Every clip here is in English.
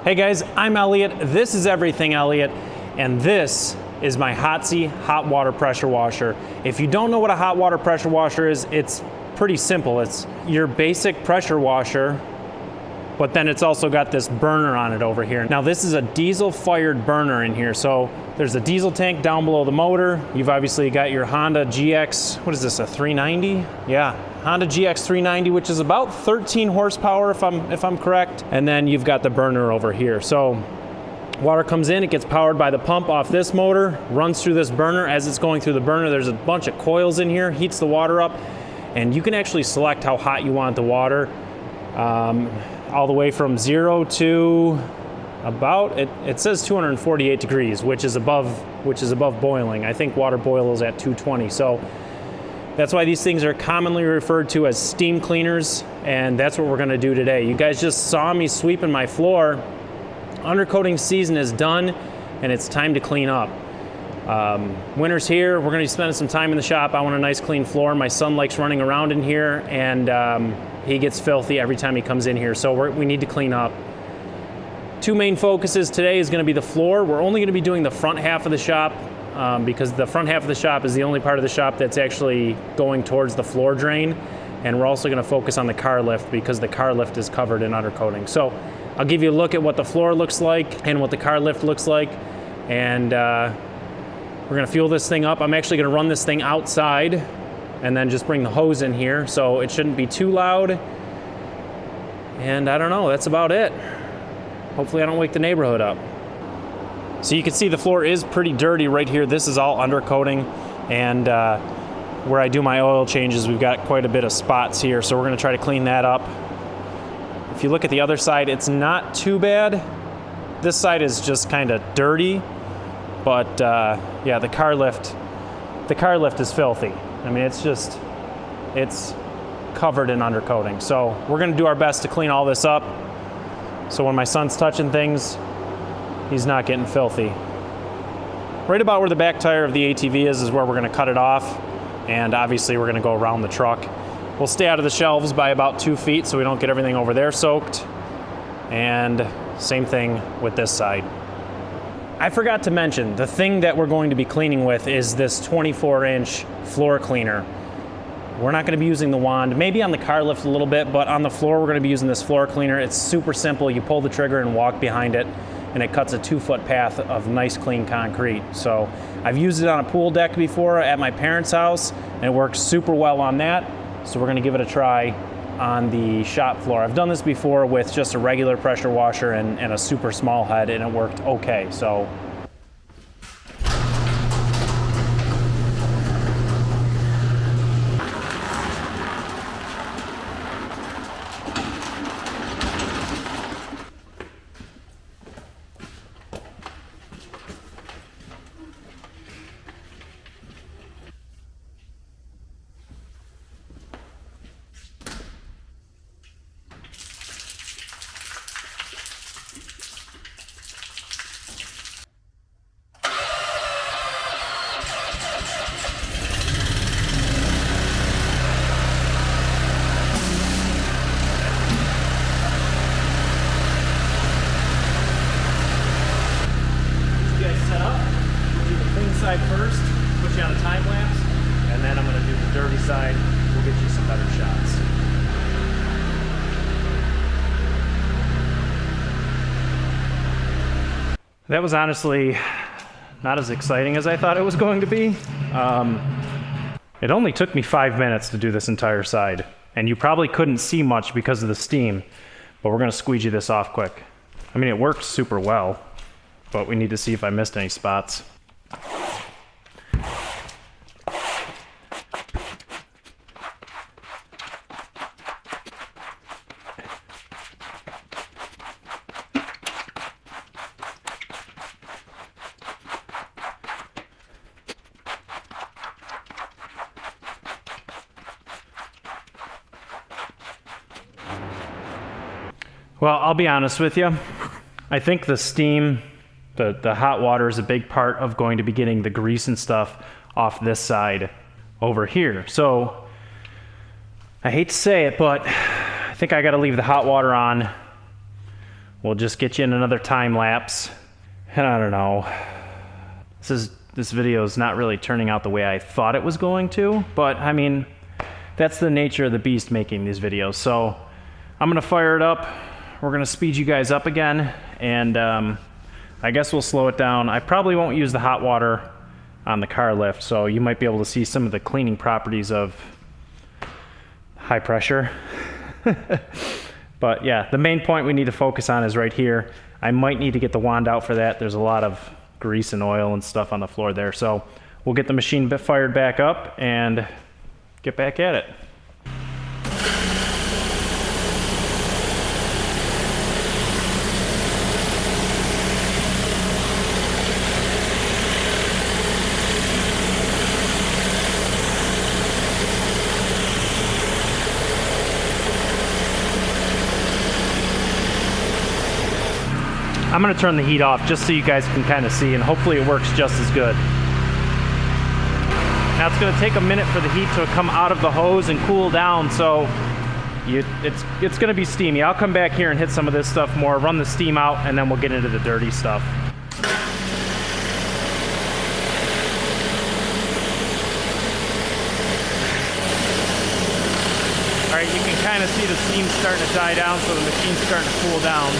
Hey guys, I'm Elliot. This is Everything Elliot, and this is my Hotsy Hot Water Pressure Washer. If you don't know what a hot water pressure washer is, it's pretty simple. It's your basic pressure washer, but then it's also got this burner on it over here. Now this is a diesel-fired burner in here, so there's a diesel tank down below the motor. You've obviously got your Honda GX, what is this, a 390? Yeah, Honda GX 390, which is about 13 horsepower if I'm correct. And then you've got the burner over here. So water comes in, it gets powered by the pump off this motor, runs through this burner. As it's going through the burner, there's a bunch of coils in here, heats the water up, and you can actually select how hot you want the water. All the way from 0 to about, it says 248 degrees, which is above boiling. I think water boils at 220. So that's why these things are commonly referred to as steam cleaners, and that's what we're gonna do today. You guys just saw me sweeping my floor. Undercoating season is done, and it's time to clean up. Winter's here, we're gonna be spending some time in the shop. I want a nice clean floor. My son likes running around in here, and he gets filthy every time he comes in here, so we need to clean up. Two main focuses today is gonna be the floor. We're only gonna be doing the front half of the shop, because the front half of the shop is the only part of the shop that's actually going towards the floor drain. And we're also gonna focus on the car lift because the car lift is covered in undercoating. So I'll give you a look at what the floor looks like and what the car lift looks like. And we're gonna fuel this thing up. I'm actually gonna run this thing outside and then just bring the hose in here. So it shouldn't be too loud. And I don't know, that's about it. Hopefully I don't wake the neighborhood up. So you can see the floor is pretty dirty right here. This is all undercoating, and where I do my oil changes, we've got quite a bit of spots here, so we're gonna try to clean that up. If you look at the other side, it's not too bad. This side is just kind of dirty, but yeah, the car lift is filthy. I mean, it's covered in undercoating. So we're gonna do our best to clean all this up, so when my son's touching things, he's not getting filthy. Right about where the back tire of the ATV is where we're gonna cut it off, and obviously we're gonna go around the truck. We'll stay out of the shelves by about 2 feet so we don't get everything over there soaked, and same thing with this side. I forgot to mention, the thing that we're going to be cleaning with is this 24-inch floor cleaner. We're not gonna be using the wand, maybe on the car lift a little bit, but on the floor we're gonna be using this floor cleaner. It's super simple. You pull the trigger and walk behind it, and it cuts a 2-foot path of nice clean concrete. So I've used it on a pool deck before at my parents' house, and it works super well on that. So we're gonna give it a try on the shop floor. I've done this before with just a regular pressure washer and a super small head, and it worked okay. So side first, put you on a time lapse, and then I'm going to do the dirty side. We'll get you some better shots. That was honestly not as exciting as I thought it was going to be. It only took me 5 minutes to do this entire side, and you probably couldn't see much because of the steam, but we're going to squeegee this off quick. I mean, it worked super well, but we need to see if I missed any spots. Well, I'll be honest with you. I think the steam, the hot water is a big part of going to be getting the grease and stuff off this side over here. So I hate to say it, but I think I got to leave the hot water on we'll just get you in another time lapse. And I don't know, this video is not really turning out the way I thought it was going to, but I mean, that's the nature of the beast making these videos. So I'm gonna fire it up. We're gonna speed you guys up again, and I guess we'll slow it down. I probably won't use the hot water on the car lift, so you might be able to see some of the cleaning properties of high pressure. But yeah, the main point we need to focus on is right here. I might need to get the wand out for that. There's a lot of grease and oil and stuff on the floor there. So we'll get the machine fired back up and get back at it. I'm gonna turn the heat off just so you guys can kind of see, and hopefully it works just as good. Now it's gonna take a minute for the heat to come out of the hose and cool down, so it's gonna be steamy. I'll come back here and hit some of this stuff more, run the steam out, and then we'll get into the dirty stuff. All right, you can kind of see the steam starting to die down, so the machine's starting to cool down.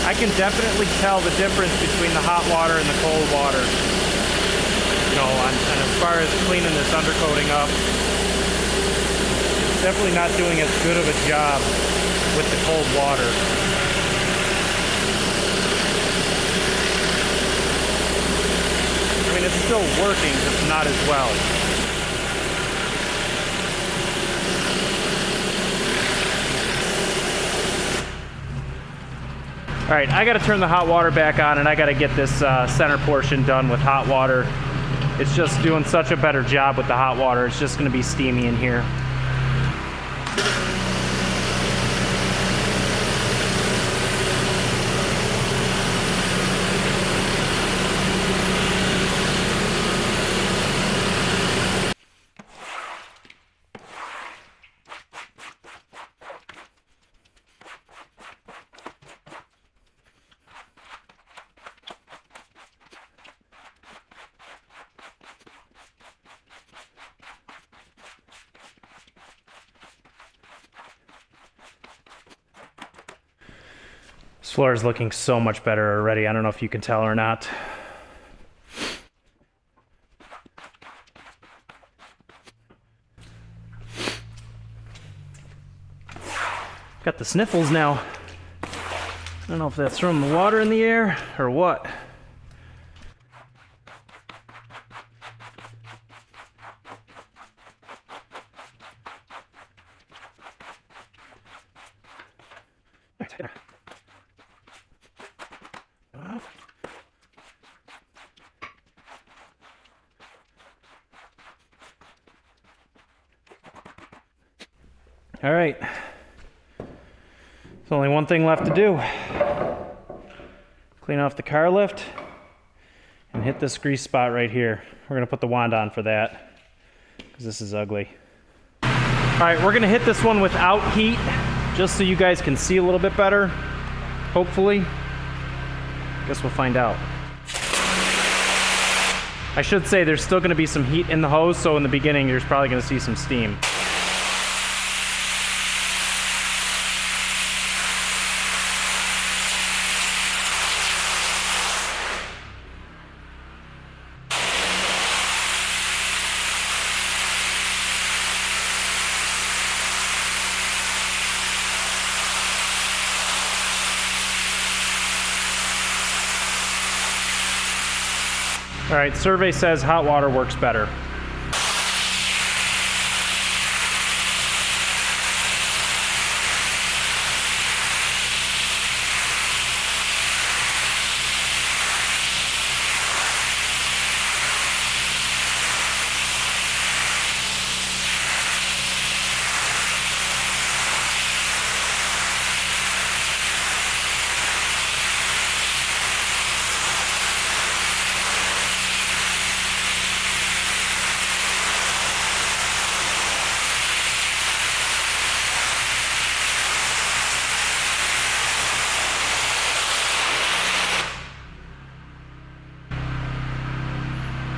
I can definitely tell the difference between the hot water and the cold water. You know, and as far as cleaning this undercoating up, it's definitely not doing as good of a job with the cold water. I mean, it's still working, just not as well. All right, I gotta turn the hot water back on, and I gotta get this center portion done with hot water. It's just doing such a better job with the hot water. It's just gonna be steamy in here. This floor is looking so much better already. I don't know if you can tell or not. Got the sniffles now. I don't know if that's from the water in the air or what. All right, there's only one thing left to do. Clean off the car lift and hit this grease spot right here. We're gonna put the wand on for that because this is ugly. All right, we're gonna hit this one without heat just so you guys can see a little bit better, hopefully. Guess we'll find out. I should say there's still gonna be some heat in the hose, so in the beginning there's probably gonna see some steam. All right, survey says hot water works better.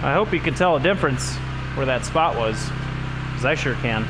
I hope you can tell a difference where that spot was, because I sure can.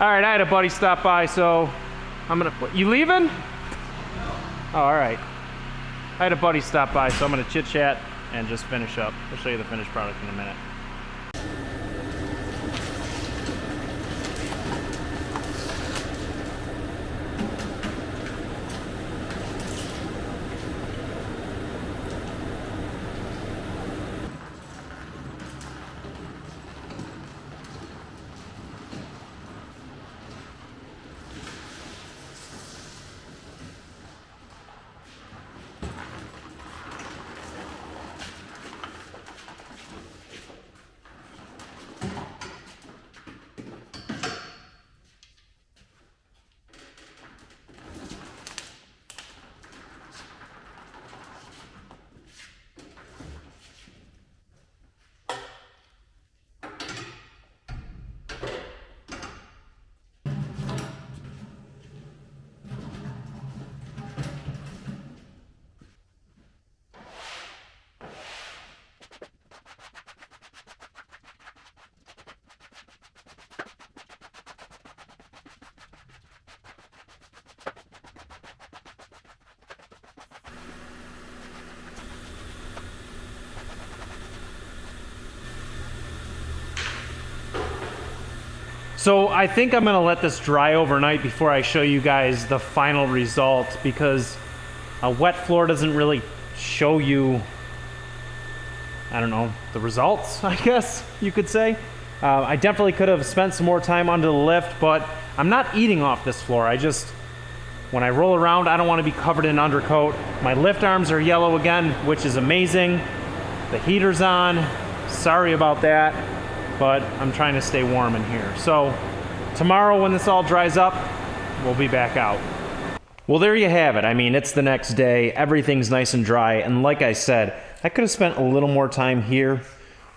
All right, I had a buddy stop by, so I'm gonna, you leaving? Oh, all right. I had a buddy stop by, so I'm gonna chit chat and just finish up. I'll show you the finished product in a minute. So I think I'm gonna let this dry overnight before I show you guys the final result, because a wet floor doesn't really show you, I don't know, the results, I guess you could say. I definitely could have spent some more time under the lift, but I'm not eating off this floor. When I roll around, I don't want to be covered in undercoat. My lift arms are yellow again, which is amazing. The heater's on. Sorry about that, but I'm trying to stay warm in here. So tomorrow when this all dries up, we'll be back out. Well, there you have it. I mean, it's the next day. Everything's nice and dry. And like I said, I could have spent a little more time here,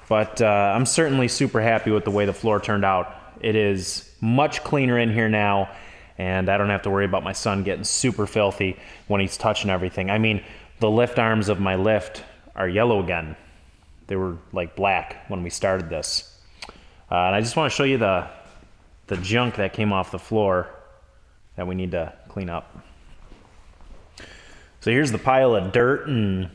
but I'm certainly super happy with the way the floor turned out. It is much cleaner in here now, and I don't have to worry about my son getting super filthy when he's touching everything. I mean, the lift arms of my lift are yellow again. They were like black when we started this. And I just want to show you the junk that came off the floor that we need to clean up. So here's the pile of dirt and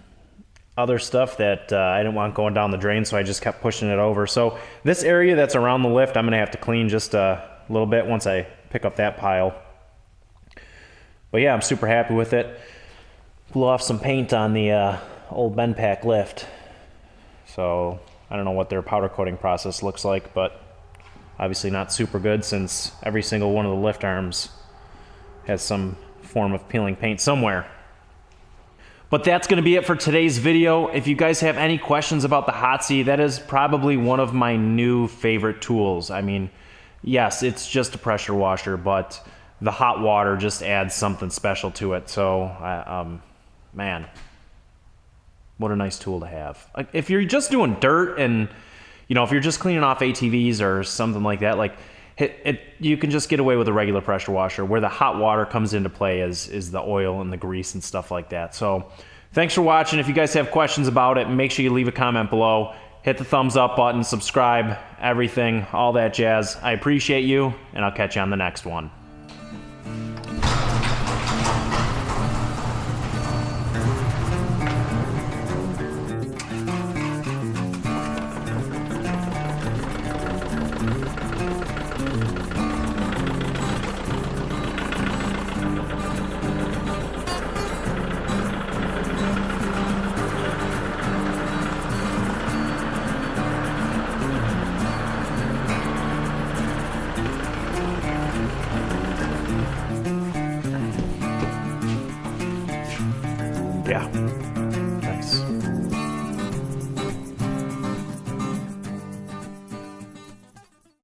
other stuff that I didn't want going down the drain, so I just kept pushing it over. So this area that's around the lift, I'm gonna have to clean just a little bit once I pick up that pile. But yeah, I'm super happy with it. Blew off some paint on the old Benpack lift. So I don't know what their powder coating process looks like, but obviously not super good since every single one of the lift arms has some form of peeling paint somewhere. But that's going to be it for today's video. If you guys have any questions about the Hotsy, that is probably one of my new favorite tools. I mean, yes, it's just a pressure washer, but the hot water just adds something special to it. So, man, what a nice tool to have. Like, if you're just doing dirt and, you know, if you're just cleaning off ATVs or something like that, like, you can just get away with a regular pressure washer. Where the hot water comes into play is the oil and the grease and stuff like that. So thanks for watching. If you guys have questions about it, make sure you leave a comment below. Hit the thumbs up button, subscribe, everything, all that jazz. I appreciate you, and I'll catch you on the next one. Yeah.